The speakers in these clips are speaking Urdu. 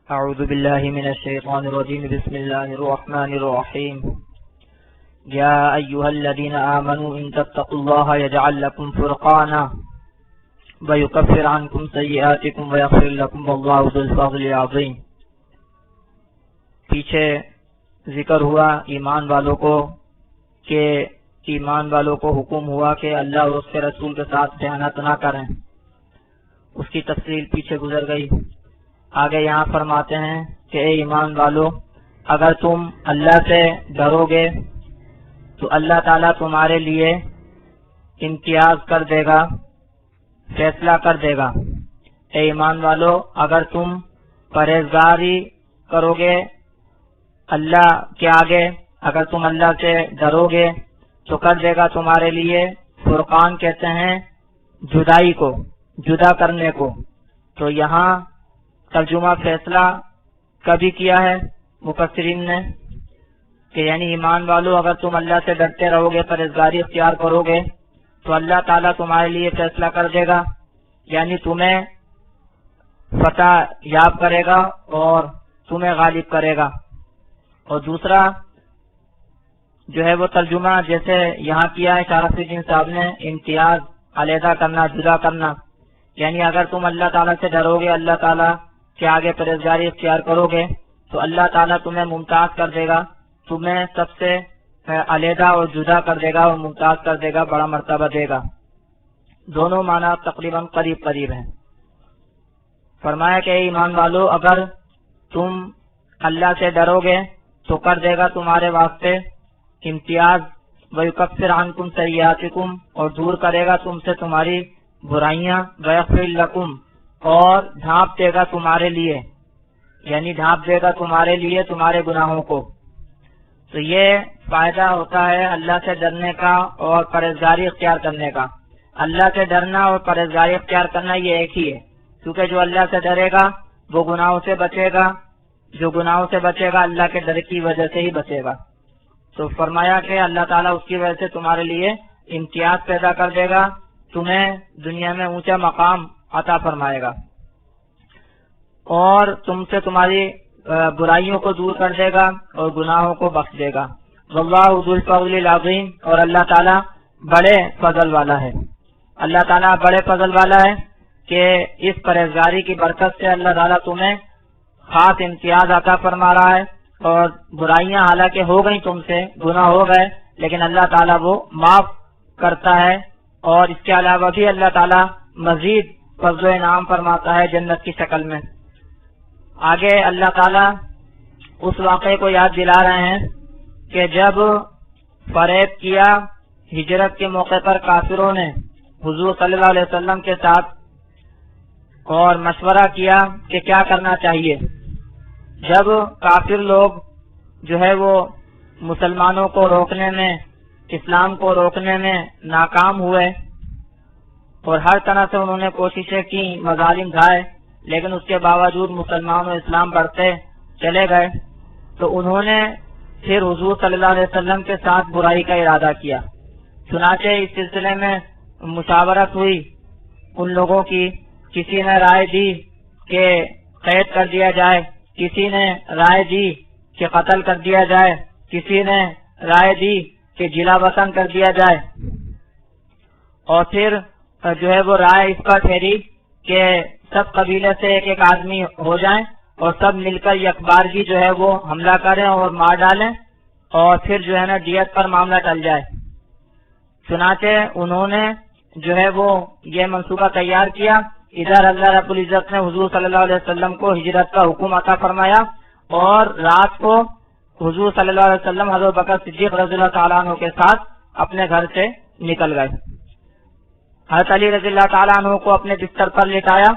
اعوذ باللہ من الشیطان الرجیم بسم اللہ الرحمن الرحیم یا ایہا الذین آمنوا ان تتقوا اللہ یجعل لکم فرقانا ویکفر عنکم سیئاتکم ویغفر لکم واللہ ذو الفضل العظیم۔ پیچھے ذکر ہوا ایمان والوں کو کہ ایمان والوں کو حکم ہوا کہ اللہ اور اس کے رسول کے ساتھ خیانت نہ کریں، اس کی تفصیل پیچھے گزر گئی۔ آگے یہاں فرماتے ہیں کہ اے ایمان والو، اگر تم اللہ سے ڈرو گے تو اللہ تعالیٰ تمہارے لیے امتیاز کر دے گا، فیصلہ کر دے گا۔ اے ایمان والو، اگر تم پرہیزگاری کرو گے اللہ کے آگے، اگر تم اللہ سے ڈرو گے تو کر دے گا تمہارے لیے فرقان، کہتے ہیں جدائی کو، جدا کرنے کو۔ تو یہاں ترجمہ فیصلہ کبھی کیا ہے مفسرین نے کہ یعنی ایمان والو، اگر تم اللہ سے ڈرتے رہو گے، پرہیزگاری اختیار کرو گے تو اللہ تعالیٰ تمہارے لیے فیصلہ کر دے گا، یعنی تمہیں فتح یاب کرے گا اور تمہیں غالب کرے گا۔ اور دوسرا جو ہے وہ ترجمہ جیسے یہاں کیا ہے شارفی الدین صاحب نے، امتیاز، علیحدہ کرنا، جدا کرنا، یعنی اگر تم اللہ تعالیٰ سے ڈرو گے، اللہ تعالیٰ کے آگے پرہیزگاری اختیار کرو گے تو اللہ تعالیٰ تمہیں ممتاز کر دے گا، تمہیں سب سے علیحدہ اور جدا کر دے گا اور ممتاز کر دے گا، بڑا مرتبہ دے گا۔ دونوں معنی تقریباً قریب قریب ہیں۔ فرمایا کہ ایمان والو، اگر تم اللہ سے ڈرو گے تو کر دے گا تمہارے واسطے امتیاز، وَيُكَفِّرْ عَنْكُمْ سَيِّئَاتِكُمْ، اور دور کرے گا تم سے تمہاری برائیاں، وَيَغْفِرْ لَكُمْ، اور ڈھانپ دے گا تمہارے لیے، یعنی ڈھانپ دے گا تمہارے لیے تمہارے گناہوں کو۔ تو یہ فائدہ ہوتا ہے اللہ سے ڈرنے کا اور پرہیزگاری اختیار کرنے کا۔ اللہ سے ڈرنا اور پرہیزگاری اختیار کرنا یہ ایک ہی ہے، کیونکہ جو اللہ سے ڈرے گا وہ گناہوں سے بچے گا، جو گناہوں سے بچے گا اللہ کے ڈر کی وجہ سے ہی بچے گا۔ تو فرمایا کہ اللہ تعالیٰ اس کی وجہ سے تمہارے لیے امتیاز پیدا کر دے گا، تمہیں دنیا میں اونچا مقام عطا فرمائے گا، اور تم سے تمہاری برائیوں کو دور کر دے گا اور گناہوں کو بخش دے گا۔ واللہ ذو الفضل العظیم، اور اللہ تعالیٰ بڑے فضل والا ہے۔ اللہ تعالیٰ بڑے فضل والا ہے کہ اس پرہیزگاری کی برکت سے اللہ تعالیٰ تمہیں خاص امتیاز عطا فرما رہا ہے، اور برائیاں حالانکہ ہو گئیں تم سے، گناہ ہو گئے، لیکن اللہ تعالیٰ وہ معاف کرتا ہے، اور اس کے علاوہ بھی اللہ تعالیٰ مزید فضل و انعام فرماتا ہے جنت کی شکل میں۔ آگے اللہ تعالیٰ اس واقعے کو یاد دلا رہے ہیں کہ جب فریب کیا ہجرت کے موقع پر کافروں نے حضور صلی اللہ علیہ وسلم کے ساتھ اور مشورہ کیا کہ کیا کرنا چاہیے، جب کافر لوگ جو ہے وہ مسلمانوں کو روکنے میں، اسلام کو روکنے میں ناکام ہوئے اور ہر طرح سے انہوں نے کوششیں کی، مظالم ڈھائے، لیکن اس کے باوجود مسلمان و اسلام بڑھتے چلے گئے، تو انہوں نے پھر حضور صلی اللہ علیہ وسلم کے ساتھ برائی کا ارادہ کیا۔ چنانچہ اس سلسلے میں مشاورت ہوئی ان لوگوں کی، کسی نے رائے دی کہ قید کر دیا جائے، کسی نے رائے دی کہ قتل کر دیا جائے، کسی نے رائے دی کہ جلا وطن کر دیا جائے، اور پھر جو ہے وہ رائے اس پر ٹھہری کہ سب قبیلے سے ایک ایک آدمی ہو جائیں اور سب مل کر یکبارگی جو ہے وہ حملہ کریں اور مار ڈالیں، اور پھر جو ہے نا دیت پر معاملہ ٹل جائے۔ چنانچہ انہوں نے جو ہے وہ یہ منصوبہ تیار کیا۔ ادھر اللہ رب العزت نے حضور صلی اللہ علیہ وسلم کو ہجرت کا حکم عطا فرمایا، اور رات کو حضور صلی اللہ علیہ وسلم حضرت بکر صدیق رضی اللہ تعالیٰ عنہ کے ساتھ اپنے گھر سے نکل گئے۔ حضرت علی رضی اللہ تعالیٰ عنہ کو اپنے بستر پر لٹایا۔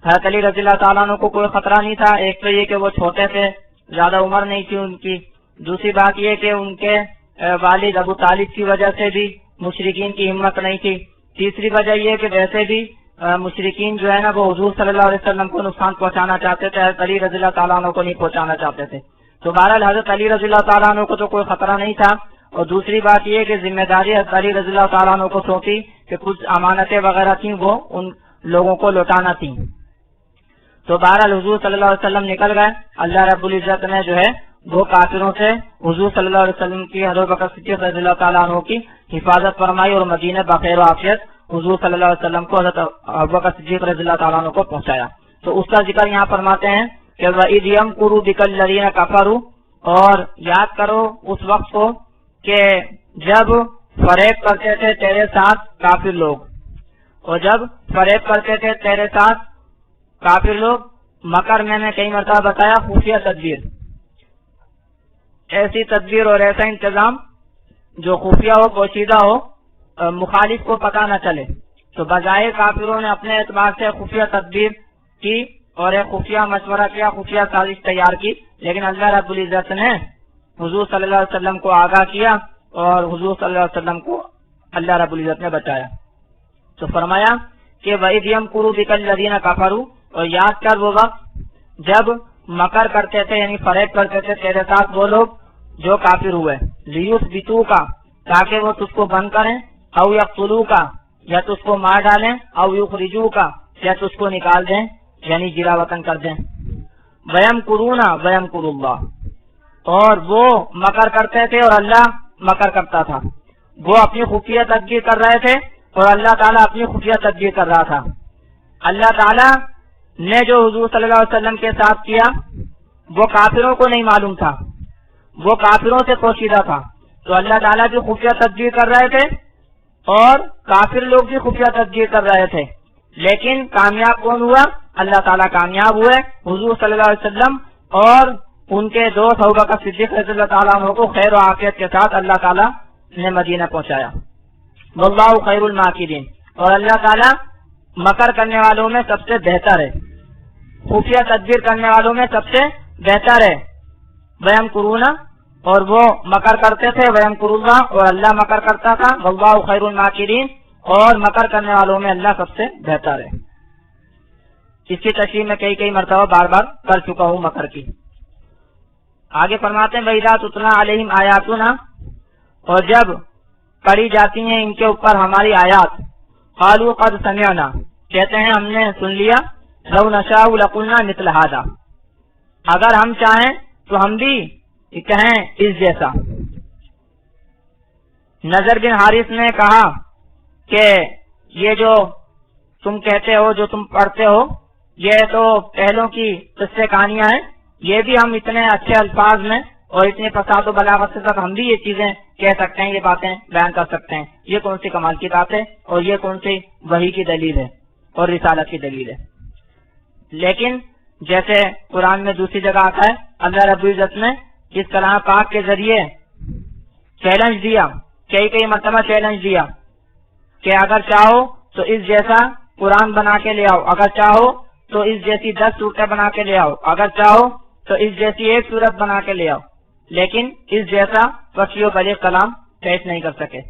حضرت علی رضی اللہ تعالیٰ عنہ کو کوئی خطرہ نہیں تھا، ایک تو یہ کہ وہ چھوٹے تھے، زیادہ عمر نہیں تھی ان کی، دوسری بات یہ کہ ان کے والد ابو طالب کی وجہ سے بھی مشرکین کی ہمت نہیں تھی، تیسری وجہ یہ کہ ویسے بھی مشرکین جو ہے نا وہ حضور صلی اللہ علیہ وسلم کو نقصان پہنچانا چاہتے تھے، حضرت علی رضی اللہ تعالیٰ عنہ کو نہیں پہنچانا چاہتے تھے۔ تو بہرحال حضرت علی رضی اللہ تعالیٰ عنہ کو تو کوئی خطرہ نہیں تھا، اور دوسری بات یہ کہ ذمہ داری حضرت علی رضی اللہ تعالیٰ عنہ کو سونپی کہ کچھ امانتیں وغیرہ تھیں وہ ان لوگوں کو لوٹانا تھیں۔ تو بہرحال حضور صلی اللہ علیہ وسلم نکل گئے. اللہ رب العزت نے جو ہے وہ کافروں سے حضور صلی اللہ علیہ وسلم کی حضرت بکر صدیق رضی اللہ تعالیٰ عنہ کی حفاظت فرمائی اور مدینہ بخیر و عافیت حضور صلی اللہ علیہ وسلم کو حضرت ابو بکر صدیق رضی اللہ تعالیٰ عنہ کو پہنچایا. تو اس کا ذکر یہاں فرماتے ہیں کہ وَإِذْ يَمْكُرُ بِكَ الَّذِينَ كَفَرُوا، اور یاد کرو اس وقت کو کہ جب فریب کرتے تھے تیرے ساتھ کافر لوگ، اور جب فریب کرتے تھے تیرے ساتھ کافر لوگ. مکر میں نے کئی مرتبہ بتایا خفیہ تدبیر، ایسی تدبیر اور ایسا انتظام جو خفیہ ہو، پوشیدہ ہو، مخالف کو پتہ نہ چلے. تو بظاہر کافروں نے اپنے اعتبار سے خفیہ تدبیر کی اور ایک خفیہ مشورہ کیا، خفیہ سازش تیار کی، لیکن اللہ رب العزت نے حضور صلی اللہ علیہ وسلم کو آگاہ کیا اور حضور صلی اللہ علیہ وسلم کو اللہ رب العزت نے بچایا. تو فرمایا کہ وَإِذْ يَمْكُرُ بِكَ الَّذِينَ كَفَرُوا، اور یاد کر وہ وقت جب مکر کرتے تھے یعنی فریب کرتے تھے تیرے ساتھ وہ لوگ جو کافر ہوئے، لِيُثْبِتُوكَ، تاکہ وہ تجھ کو بند کریں، او يَقْتُلُوكَ، یا تجھ کو مار ڈالیں، او يُخْرِجُوكَ، یا تجھ کو نکال دیں یعنی جلا وطن کر دیں. وَيَمْكُرُونَ وَيَمْكُرُ اللَّهُ، اور وہ مکر کرتے تھے اور اللہ مکر کرتا تھا. وہ اپنی خفیہ تدبیر کر رہے تھے اور اللہ تعالیٰ اپنی خفیہ تدبیر کر رہا تھا. اللہ تعالیٰ نے جو حضور صلی اللہ علیہ وسلم کے ساتھ کیا وہ کافروں کو نہیں معلوم تھا، وہ کافروں سے پوشیدہ تھا. تو اللہ تعالیٰ بھی خفیہ تدبیر کر رہے تھے اور کافر لوگ بھی خفیہ تدبیر کر رہے تھے، لیکن کامیاب کون ہوا؟ اللہ تعالیٰ کامیاب ہوئے. حضور صلی اللہ علیہ وسلم اور ان کے دوست ابو بکر صدیق رضی اللہ تعالیٰ عنہ کو خیر و عافیت کے ساتھ اللہ تعالیٰ نے مدینہ پہنچایا. واللہ خیر الماکرین، اور اللہ تعالیٰ مکر کرنے والوں میں سب سے بہتر ہے، خفیہ تدبیر کرنے والوں میں سب سے بہتر ہے. وَيَمْكُرُونَ، اور وہ مکر کرتے تھے، وَيَمْكُرُ اللَّهُ، اور اللہ مکر کرتا تھا، واللہ خیر الماکرین، اور مکر کرنے والوں میں اللہ سب سے بہتر ہے. اس کی تشریح میں کئی مرتبہ بار بار کر چکا ہوں مکر کی. آگے فرماتے ہیں وَإِذَا تُتْلَىٰ عَلَيْهِمْ آيَاتُنَا، اور جب پڑھی جاتی ہیں ان کے اوپر ہماری آیات، قَالُوا قَدْ سَمِعْنَا، کہتے ہیں ہم نے سن لیا، لَوْ نَشَاءُ لَقُلْنَا مِثْلَ هَٰذَا، اگر ہم چاہیں تو ہم بھی کہیں اس جیسا. نظر بن حارث نے کہا کہ یہ جو تم کہتے ہو، جو تم پڑھتے ہو، یہ تو پہلوں کی قصے کہانیاں ہیں، یہ بھی ہم اتنے اچھے الفاظ میں اور اتنے فصاحت و بلاغت سے تک ہم بھی یہ چیزیں کہہ سکتے ہیں، یہ باتیں بیان کر سکتے ہیں. یہ کون سی کمال کی بات ہے اور یہ کون سی وحی کی دلیل ہے اور رسالت کی دلیل ہے. لیکن جیسے قرآن میں دوسری جگہ آتا ہے، اللہ رب العزت نے اس کلام پاک کے ذریعے چیلنج دیا، کئی مرتبہ چیلنج دیا کہ اگر چاہو تو اس جیسا قرآن بنا کے لے آؤ، اگر چاہو تو اس جیسی 10 صورتیں بنا کے لے آؤ، اگر چاہو تو اس جیسی 1 صورت بنا کے لے آؤ، لیکن اس جیسا وسیع و بلیغ کلام پیش نہیں کر سکے.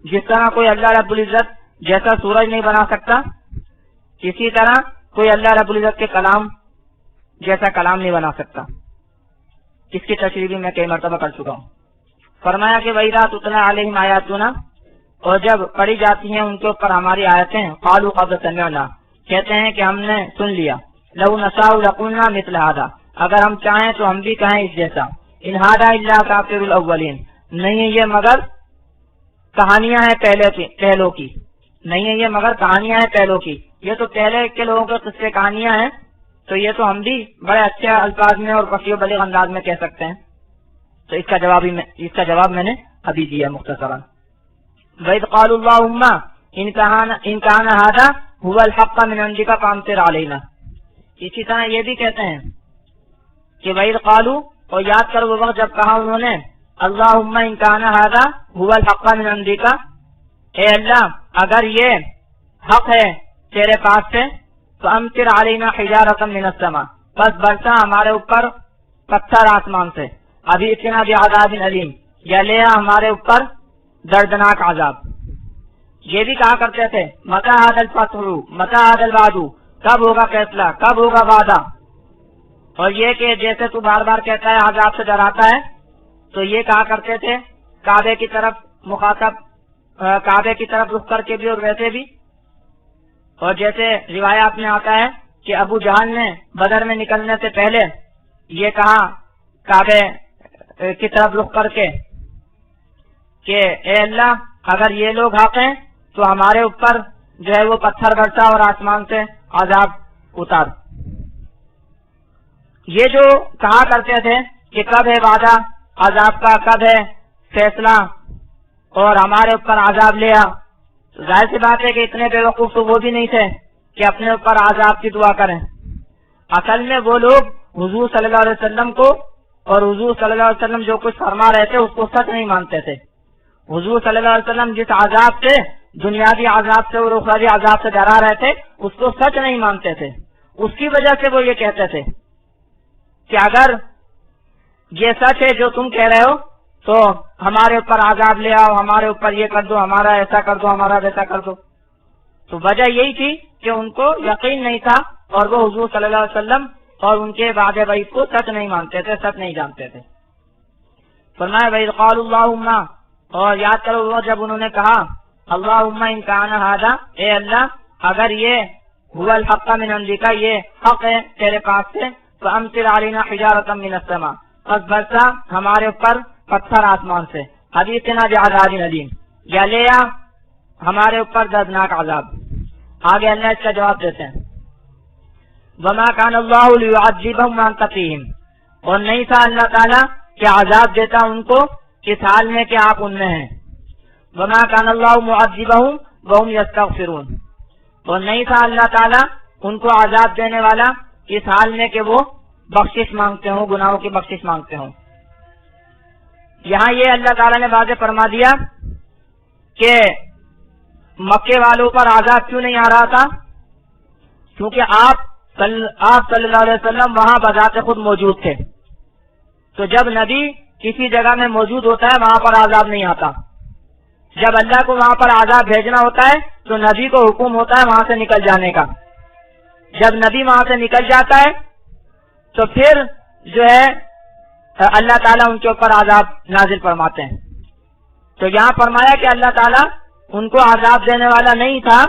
جس طرح کوئی اللہ رب العزت جیسا سورج نہیں بنا سکتا، اسی طرح کوئی اللہ رب العزت کے کلام جیسا کلام نہیں بنا سکتا. اس کی تشریح بھی میں کئی مرتبہ کر چکا ہوں. فرمایا کہ وَإِذَا تُتْلَىٰ عَلَيْهِمْ آيَاتُنَا، اور جب پڑھی جاتی ہیں ان کے اوپر ہماری آیتیں، قَالُوا قَدْ سَمِعْنَا، کہتے ہیں کہ ہم نے سن لیا، لَوْ نَشَاءُ لَقُلْنَا مِثْلَ هَٰذَا، اگر ہم چاہیں تو ہم بھی کہیں اس جیسا. إِنْ هَٰذَا إِلَّا أَسَاطِيرُ الْأَوَّلِينَ، نہیں ہے یہ مگر کہانیاں ہیں پہلوں کی، نہیں ہے یہ مگر کہانیاں ہیں پہلوں کی، یہ تو پہلے کے لوگوں کے قصے کہانیاں ہیں، تو یہ تو ہم بھی بڑے اچھے الفاظ میں اور فصیح و بلیغ انداز میں کہہ سکتے ہیں. تو اس کا جواب میں نے ابھی دیا مختصراً. وَإِذْ قَالُوا اللَّهُمَّ إِنْ كَانَ هَٰذَا هُوَ الْحَقَّ مِنْ عِندِكَ فَأَمْطِرْ عَلَيْنَا. اسی طرح یہ بھی کہتے ہیں کہ وَإِذْ قَالُوا، اور یاد کر وہ وقت جب کہا انہوں نے اللہم ان کان ھذا ھو الحق من عندک، اے اللہ اگر یہ حق ہے تیرے پاس سے، فامطر علینا حجارۃ من السماء، بس برسا ہمارے اوپر پتھر آسمان سے، ابھی اتنا بعذاب علیم، یا لے ہمارے اوپر دردناک عذاب. یہ بھی کہا کرتے تھے متى ھذا الفتح متى ھذا الوعد، کب ہوگا فیصلہ، کب ہوگا وعدہ. اور یہ کہ جیسے تو بار بار کہتا ہے عذاب سے ڈراتا ہے، تو یہ کہا کرتے تھے کعبے کی طرف مخاطب، کعبے کی طرف رخ کر کے بھی اور ویسے بھی. اور جیسے روایات میں آتا ہے کہ ابو جہل نے بدر میں نکلنے سے پہلے یہ کہا کعبے کی طرف رخ کر کے کہ اے اللہ اگر یہ لوگ حق ہیں تو ہمارے اوپر جو ہے وہ پتھر برسا اور آسمان سے عذاب اتار. یہ جو کہا کرتے تھے کہ کب ہے وعدہ عذاب کا, کب ہے فیصلہ اور ہمارے اوپر عذاب لیا, تو ظاہر سی بات ہے کہ اتنے بے وقوف تو وہ بھی نہیں تھے کہ اپنے اوپر عذاب کی دعا کریں. اصل میں وہ لوگ حضور صلی اللہ علیہ وسلم کو اور حضور صلی اللہ علیہ وسلم جو کچھ فرما رہے تھے اس کو سچ نہیں مانتے تھے. حضور صلی اللہ علیہ وسلم جس عذاب سے, دنیاوی عذاب سے اور اخروی عذاب سے ڈرا رہے تھے, اس کو سچ نہیں مانتے تھے. اس کی وجہ سے وہ یہ کہتے تھے کہ اگر یہ سچ ہے جو تم کہہ رہے ہو تو ہمارے اوپر عذاب لے آؤ, ہمارے اوپر یہ کر دو, ہمارا ایسا کر دو, ہمارا ویسا کر دو. تو وجہ یہی تھی کہ ان کو یقین نہیں تھا اور وہ حضور صلی اللہ علیہ وسلم اور ان کے وعدے وعید کو سچ نہیں مانتے تھے, سچ نہیں جانتے تھے. فرمایا وَإِذْ قَالُوا اللَّهُمَّ, اور یاد کرو وہ جب انہوں نے کہا اللہم ان کان ھذا, اے اللہ اگر یہ هو الحق من عندک, یہ حق ہے تیرے پاس سے, فامطر علینا حجارۃ من السماء, پس برسا ہمارے اوپر پتھر آسمان سے, اذقنا بعذاب الیم, یا لے آ ہمارے اوپر دردناک عذاب. آگے اللہ اس کا جواب دیتے ہیں وما کان اللہ لیعذبہم وانت فیہم, اور نہیں تھا اللہ تعالیٰ کہ عذاب دیتا ان کو اس حال میں کہ آپ ان میں ہیں. وما کان اللہ معذبہم وہم یستغفرون, اور نہیں تھا اللہ تعالیٰ ان کو عذاب دینے والا اس حال میں کہ وہ بخشش مانگتے ہوں, گناہوں کی بخشش مانگتے ہوں. یہاں یہ اللہ تعالیٰ نے واضح فرما دیا کہ مکے والوں پر عذاب کیوں نہیں آ رہا تھا, کیونکہ آپ صلی اللہ علیہ وسلم وہاں بذات خود موجود تھے. تو جب نبی کسی جگہ میں موجود ہوتا ہے وہاں پر عذاب نہیں آتا. جب اللہ کو وہاں پر عذاب بھیجنا ہوتا ہے تو نبی کو حکم ہوتا ہے وہاں سے نکل جانے کا. جب نبی وہاں سے نکل جاتا ہے تو پھر جو ہے اللہ تعالیٰ ان کے اوپر عذاب نازل فرماتے ہیں. تو یہاں فرمایا کہ اللہ تعالیٰ ان کو عذاب دینے والا نہیں تھا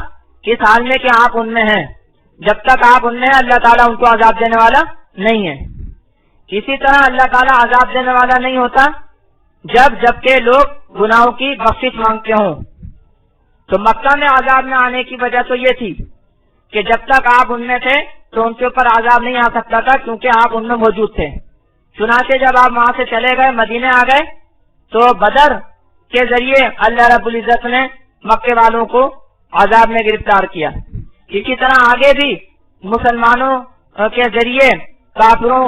اس حال میں کہ آپ ان میں ہیں. جب تک آپ ان میں ہیں اللہ تعالیٰ ان کو عذاب دینے والا نہیں ہے. اسی طرح اللہ تعالیٰ عذاب دینے والا نہیں ہوتا جبکہ لوگ گناہوں کی بخشش مانگتے ہوں. تو مکہ میں عذاب نہ آنے کی وجہ تو یہ تھی کہ جب تک آپ ان میں تھے تو ان کے اوپر عذاب نہیں آ سکتا تھا کیونکہ آپ ان میں موجود تھے. چنانچہ جب آپ وہاں سے چلے گئے, مدینے آ گئے, تو بدر کے ذریعے اللہ رب العزت نے مکے والوں کو عذاب میں گرفتار کیا. اسی طرح آگے بھی مسلمانوں کے ذریعے کافروں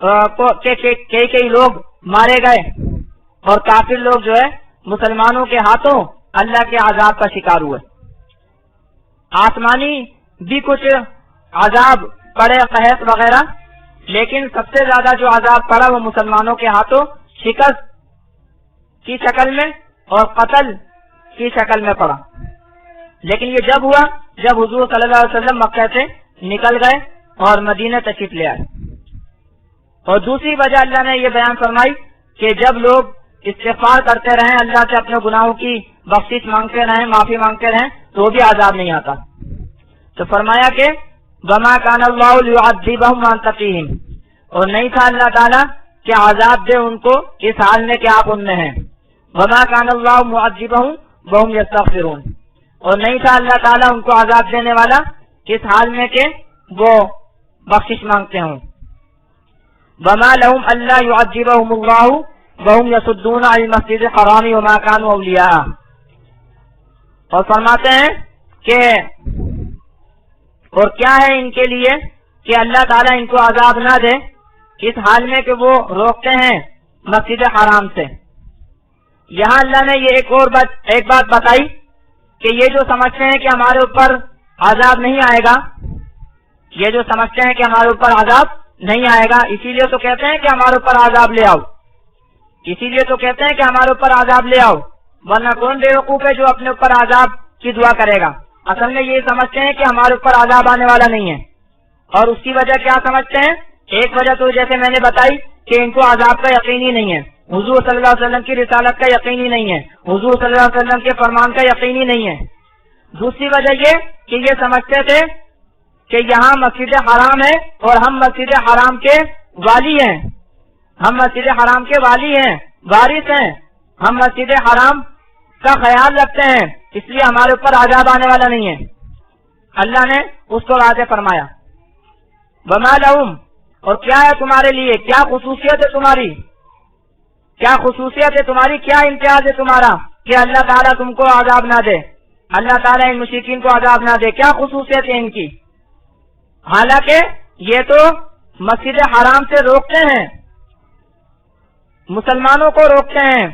کئی لوگ مارے گئے اور کافر لوگ جو ہے مسلمانوں کے ہاتھوں اللہ کے عذاب کا شکار ہوئے. آسمانی بھی کچھ عذاب پڑے, قحط وغیرہ, لیکن سب سے زیادہ جو عذاب پڑا وہ مسلمانوں کے ہاتھوں شکست کی شکل میں اور قتل کی شکل میں پڑا. لیکن یہ جب ہوا جب حضور صلی اللہ علیہ وسلم مکہ سے نکل گئے اور مدینہ تشریف لے آئے. اور دوسری وجہ اللہ نے یہ بیان فرمائی کہ جب لوگ استغفار کرتے رہیں, اللہ سے اپنے گناہوں کی بخشش مانگتے رہیں, معافی مانگتے رہیں, تو بھی عذاب نہیں آتا. تو فرمایا کہ وما کان اللہ لیعذبہم وانت فیہم, اور نہیں تھا اللہ تعالیٰ کہ عذاب دے ان کو اس حال میں کہ آپ ان میں ہیں. وما کان اللہ معذبہم وہم یستغفرون, اور نہیں تھا اللہ تعالیٰ ان کو عذاب دینے والا اس حال میں کہ وہ بخشش مانگتے ہوں. وما لهم الا يعذبهم الله وهم يصدون عن المسجد الحرام وما كانوا اولیاء, اور فرماتے ہیں کہ اور کیا ہے ان کے لیے کہ اللہ تعالیٰ ان کو عذاب نہ دے اس حال میں کہ وہ روکتے ہیں مسجد حرام سے. یہاں اللہ نے یہ ایک بات بتائی کہ یہ جو سمجھتے ہیں کہ ہمارے اوپر عذاب نہیں آئے گا, یہ جو سمجھتے ہیں کہ ہمارے اوپر عذاب نہیں آئے گا, اسی لیے تو کہتے ہیں کہ ہمارے اوپر عذاب لے آؤ, اسی لیے تو کہتے ہیں کہ ہمارے اوپر عذاب لے آؤ, ورنہ کون بے وقوف ہے جو اپنے اوپر عذاب کی دعا کرے گا. اصل میں یہ سمجھتے ہیں کہ ہمارے اوپر عذاب آنے والا نہیں ہے, اور اس کی وجہ کیا سمجھتے ہیں, ایک وجہ تو جیسے میں نے بتائی کہ ان کو عذاب کا یقین ہی نہیں ہے, حضور صلی اللہ علیہ وسلم کی رسالت کا یقین ہی نہیں ہے, حضور صلی اللہ علیہ وسلم کے فرمان کا یقین ہی نہیں ہے. دوسری وجہ یہ کہ یہ سمجھتے تھے کہ یہاں مسجد حرام ہے اور ہم مسجد حرام کے والی ہیں، ہم مسجد حرام کے والی ہیں، وارث ہیں، ہم مسجد حرام کا خیال رکھتے ہیں، اس لیے ہمارے اوپر عذاب آنے والا نہیں ہے۔ اللہ نے اس کو واضح فرمایا۔ وما لہم، اور کیا ہے تمہارے لیے، کیا خصوصیت ہے تمہاری، کیا خصوصیت ہے تمہاری، کیا امتیاز ہے تمہارا کہ اللہ تعالیٰ تم کو عذاب نہ دے، اللہ تعالیٰ ان مشرکین کو عذاب نہ دے، کیا خصوصیت ہے ان کی؟ حالانکہ یہ تو مسجد حرام سے روکتے ہیں، مسلمانوں کو روکتے ہیں۔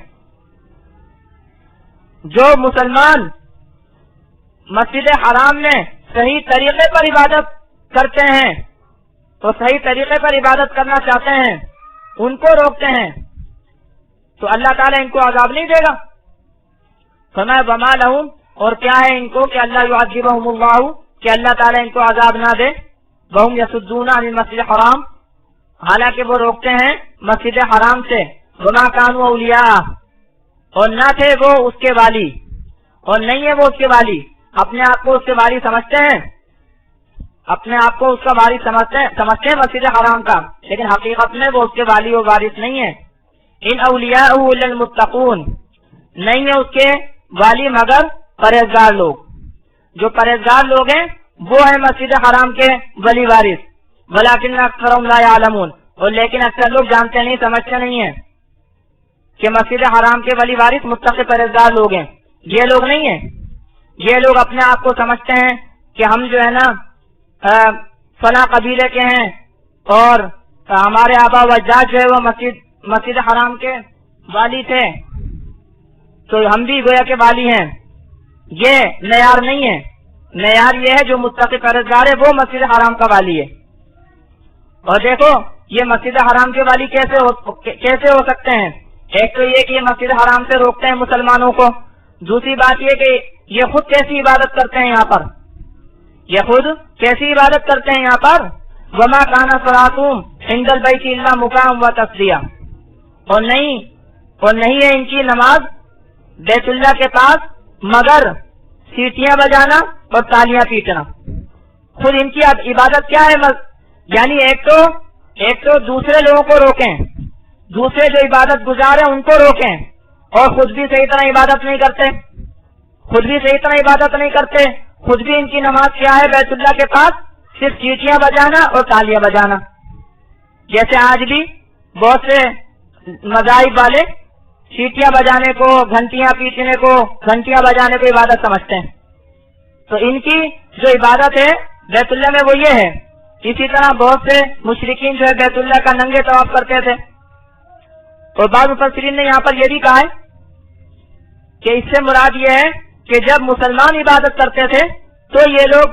جو مسلمان مسجد حرام میں صحیح طریقے پر عبادت کرتے ہیں تو صحیح طریقے پر عبادت کرنا چاہتے ہیں، ان کو روکتے ہیں، تو اللہ تعالیٰ ان کو عذاب نہیں دے گا۔ فرمایا وما لہم، اور کیا ہے ان کو کہ اللہ یعذبہم اللہ، کہ اللہ تعالیٰ ان کو عذاب نہ دے، وہم یصدون عن المسجد الحرام، حالانکہ وہ روکتے ہیں مسجد حرام سے، وما کانوا اولیاء، اور نہ تھے وہ اس کے والی، اور نہیں ہے وہ اس کے والی، اپنے آپ کو اس کے والی سمجھتے ہیں، اپنے آپ کو اس کا والی سمجھتے ہیں مسجد حرام کا، لیکن حقیقت میں وہ اس کے والی و وارث نہیں ہے۔ ان اولیاء الا المتقون، نہیں ہے اس کے والی مگر پرہیزگار لوگ، جو پرہیزگار لوگ ہیں وہ ہے مسجد حرام کے ولی وارث، ولکن اکثرهم لا يعلمون، اور لیکن اکثر لوگ جانتے نہیں، سمجھتے نہیں ہیں کہ مسجد حرام کے ولی وارث متقی پرہیزگار لوگ ہیں، یہ لوگ نہیں ہیں۔ یہ لوگ اپنے آپ کو سمجھتے ہیں کہ ہم جو ہے نا فلاں قبیلے کے ہیں اور ہمارے آبا و اجداد جو ہے وہ مسجد حرام کے والی تھے تو ہم بھی گویا کے والی ہیں۔ یہ معیار نہیں ہے، معیار یہ ہے جو متقی پرہیزگار ہے وہ مسجد حرام کا والی ہے۔ اور دیکھو یہ مسجد حرام کے والی کیسے ہو سکتے ہیں؟ ایک تو یہ کہ یہ مسجد حرام سے روکتے ہیں مسلمانوں کو، دوسری بات یہ کہ یہ خود کیسی عبادت کرتے ہیں یہاں پر، یہ خود کیسی عبادت کرتے ہیں یہاں پر، وما کان صلاتهم عند البیت الا مکاء و تصدیہ، اور نہیں ہے ان کی نماز بیت اللہ کے پاس مگر سیٹیاں بجانا اور تالیاں پیٹنا۔ خود ان کی عبادت کیا ہے؟ یعنی ایک تو دوسرے لوگوں کو روکیں، دوسرے جو عبادت گزار ہیں ان کو روکیں، اور خود بھی صحیح طرح عبادت نہیں کرتے، خود بھی ان کی نماز کیا ہے بیت اللہ کے پاس صرف سیٹیاں بجانا اور تالیاں بجانا۔ جیسے آج بھی بہت سے مذاہب والے سیٹیاں بجانے کو، گھنٹیاں پیٹنے کو، گھنٹیاں بجانے کو عبادت سمجھتے ہیں، تو ان کی جو عبادت ہے بیت اللہ میں وہ یہ ہے۔ اسی طرح بہت سے مشرکین جو ہے بیت اللہ کا ننگے طواف کرتے تھے، اور بعض مفسرین نے یہاں پر یہ بھی کہا ہے کہ اس سے مراد یہ ہے کہ جب مسلمان عبادت کرتے تھے تو یہ لوگ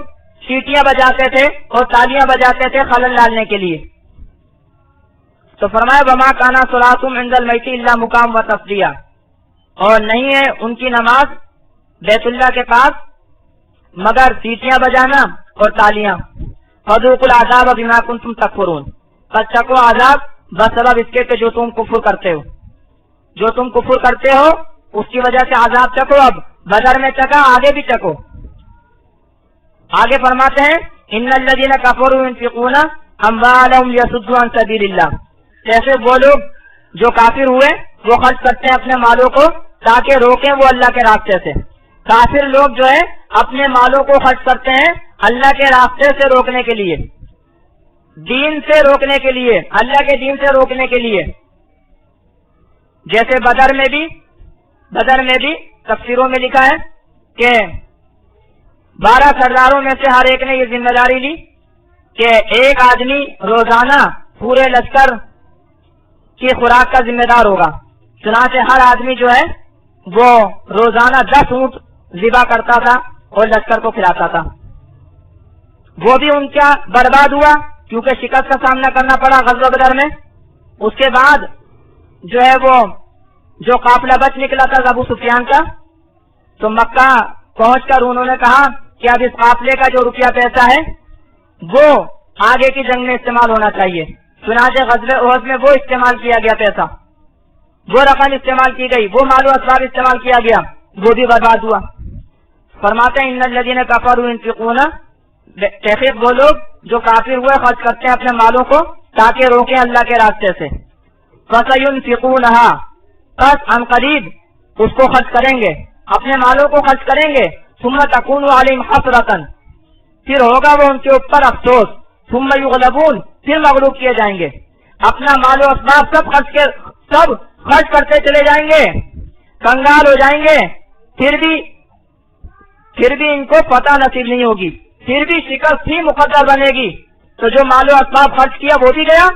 سیٹیاں بجاتے تھے اور تالیاں بجاتے تھے خلل ڈالنے کے لیے۔ تو فرمایا وما کان صلاتهم عند البیت الا مکاء و تصدیہ، اور نہیں ہے ان کی نماز بیت اللہ کے پاس مگر سیٹیاں بجانا اور تالیاں۔ فذوقوا العذاب بما کنتم تکفرون، پس چکھو عذاب بسبب اس کے کہ جو تم کفر کرتے ہو، جو تم کفر کرتے ہو اس کی وجہ سے عذاب چکھو۔ اب بدر میں چکھا، آگے بھی چکھو۔ آگے فرماتے ہیں ان الذین کفروا ينفقون اموالهم ليصدوا عن سبیل اللہ، جیسے وہ لوگ جو کافر ہوئے وہ خرچ کرتے ہیں اپنے مالوں کو تاکہ روکیں وہ اللہ کے راستے سے۔ کافر لوگ جو ہے اپنے مالوں کو خرچ کرتے ہیں اللہ کے راستے سے روکنے کے لیے، دین سے روکنے کے لیے، اللہ کے دین سے روکنے کے لیے۔ جیسے بدر میں بھی تفسیروں میں لکھا ہے کہ 12 سرداروں میں سے ہر ایک نے یہ ذمہ داری لی کہ ایک آدمی روزانہ پورے لشکر کی خوراک کا ذمہ دار ہوگا۔ چنانچہ ہر آدمی جو ہے وہ روزانہ 10 اونٹ ذبح کرتا تھا اور لشکر کو کھلاتا تھا۔ وہ بھی ان کا برباد ہوا کیونکہ شکست کا سامنا کرنا پڑا غزوہ بدر میں۔ اس کے بعد جو ہے وہ جو قافلہ بچ نکلا تھا ابو سفیان کا، تو مکہ پہنچ کر انہوں نے کہا کہ اب اس قافلے کا جو روپیہ پیسہ ہے وہ آگے کی جنگ میں استعمال ہونا چاہیے۔ چنانچہ غزوہ احد میں وہ استعمال کیا گیا، پیسہ وہ رقم استعمال کی گئی، وہ مال و اسباب استعمال کیا گیا، وہ بھی برباد ہوا۔ فرماتے ہیں ان الذین کفروا ينفقون، تحقیق وہ لوگ جو کافر ہوئے خرچ کرتے ہیں اپنے مالوں کو تاکہ روکیں اللہ کے راستے سے. فَسَيُنْفِقُونَهَا پس ان قریب اس کو خرچ کریں گے, اپنے مالوں کو خرچ کریں گے. ثُمَّ تَكُونُ عَلَيْهِمْ حَسْرَةً پھر ہوگا وہ ان کے اوپر افسوس. ثُمَّ يُغْلَبُونَ پھر مغلوب کیے جائیں گے. اپنا مال و اسباب سب خرچ کرتے چلے جائیں گے, کنگال ہو جائیں گے, پھر بھی ان کو فتح نصیب نہیں ہوگی, پھر بھی شکست ہی مقدر بنے گی. تو جو مال و اسباب خرچ کیا وہ بھی گیا,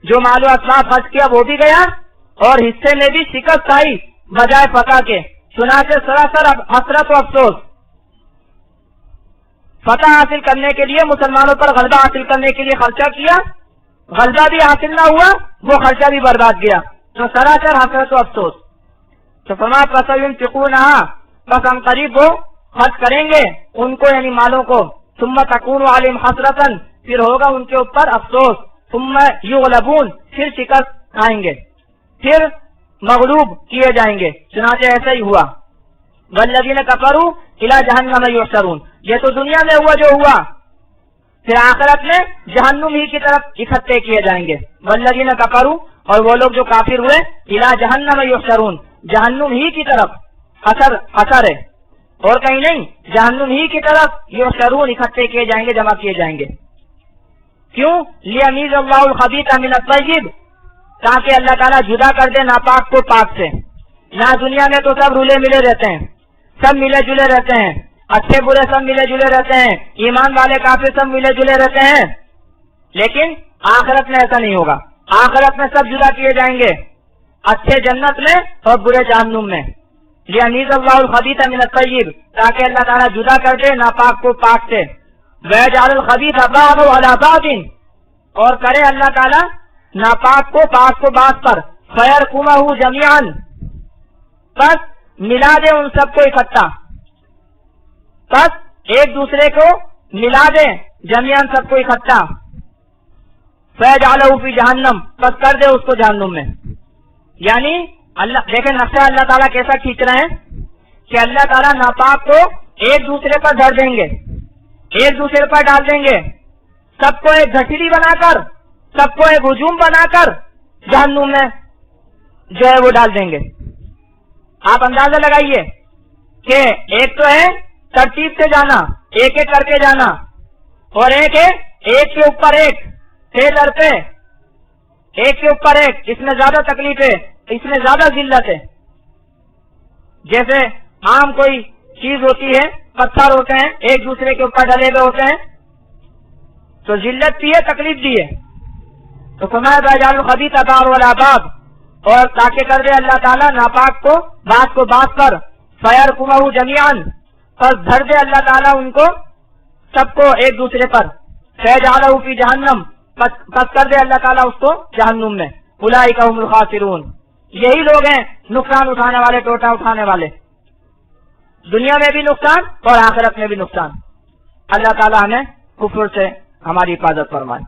جو مال و اسباب خرچ کیا وہ بھی گیا, اور حصے میں بھی شکست آئی بجائے فتح کے. چنانچہ سراسر حسرت و افسوس. فتح حاصل کرنے کے لیے, مسلمانوں پر غلبہ حاصل کرنے کے لیے خرچہ کیا, غلبہ بھی حاصل نہ ہوا, وہ خرچہ بھی برباد گیا, تو سراسر حسرت و افسوس. تو فرمایا فَسَيُنْفِقُونَهَا بس ہم قریب وہ خرچ کریں گے ان کو یعنی مالوں کو. ثُمَّ تَكُونُ عَلَيْهِمْ حَسْرَةً پھر ہوگا ان کے اوپر افسوس. ثُمَّ يُغْلَبُونَ پھر شکست کھائیں گے, پھر مغلوب کیے جائیں گے. چنانچہ ایسا ہی ہوا. وَالَّذِينَ كَفَرُوا إِلَى جَهَنَّمَ يُحْشَرُونَ یہ تو دنیا میں ہوا جو ہوا, پھر آخرت میں جہنم ہی کی طرف اکٹھے کیے جائیں گے. وَالَّذِينَ كَفَرُوا اور وہ لوگ جو کافر ہوئے, إِلَى جَهَنَّمَ يُحْشَرُونَ جہنم ہی کی طرف, حشر ہے اور کہیں نہیں, جہنم ہی کی طرف یحشرون اکٹھے کیے جائیں گے, جمع کیے جائیں گے. کیوں؟ لیمیز اللہ الخبیث من الطیب تاکہ اللہ تعالیٰ جدا کر دے ناپاک کو پاک سے. یہاں دنیا میں تو سب رولے ملے رہتے ہیں, سب ملے جلے رہتے ہیں, اچھے برے سب ملے جلے رہتے ہیں, ایمان والے کافر سب ملے جلے رہتے ہیں, لیکن آخرت میں ایسا نہیں ہوگا. آخرت میں سب جدا کیے جائیں گے, اچھے جنت میں اور برے جہنم میں. لیمیز اللہ الخبیث من الطیب تاکہ اللہ تعالیٰ جدا کر دے ناپاک کو پاک سے. وَيَجْعَلُ الْخَبِيثَ بَعْضَهُ عَلَى بَعْضٍ اور کرے اللہ تعالیٰ ناپاک کو پاک کو بات پر. فَيَرْكُمَهُ جَمِيعًا بس ملا دے ان سب کو اکٹھا, بس ایک دوسرے کو ملا دے جمیعاً سب کو اکٹھا. فَيَجْعَلَهُ فِي جَهَنَّمَ بس کر دے اس کو جہنم میں. یعنی اللہ دیکھیں نقشہ اللہ تعالیٰ کیسا کھینچ رہے ہیں کہ اللہ تعالیٰ ناپاک کو ایک دوسرے پر دھر دیں گے, ایک دوسرے پر ڈال دیں گے, سب کو ایک گھٹیلی بنا کر, سب کو ایک ہجوم بنا کر جہنم میں جو ہے وہ ڈال دیں گے. آپ اندازہ لگائیے کہ ایک تو ہے ترتیب سے جانا, ایک ایک کر کے جانا, اور ایک ہے ایک کے اوپر ایک تیز پہ, ایک کے اوپر ایک. اس میں زیادہ تکلیف ہے, اس میں زیادہ ذلت ہے. جیسے عام کوئی چیز ہوتی ہے, پتھر ہوتے ہیں ایک دوسرے کے اوپر ڈلے ہوئے ہوتے ہیں, تو ذلت بھی ہے تکلیف بھی ہے. تو فرمایا وَيَجْعَلُ الْخَبِيثَ بَعْضَهُ عَلَى بَعْضٍ اور تاکہ کر دے اللہ تعالیٰ ناپاک کو بات پر. فَيَرْكُمَهُ جَمِيعًا پس دھر دے اللہ تعالیٰ ان کو سب کو ایک دوسرے پر. فَيَجْعَلَهُ فِي جَهَنَّمَ پس کر دے اللہ تعالیٰ اس کو جہنم میں. أُولَٰئِكَ هُمُ الْخَاسِرُونَ یہی لوگ ہیں نقصان اٹھانے والے, ٹوٹا اٹھانے والے, دنیا میں بھی نقصان اور آخرت میں بھی نقصان. اللہ تعالیٰ ہمیں کفر سے ہماری حفاظت فرمائے.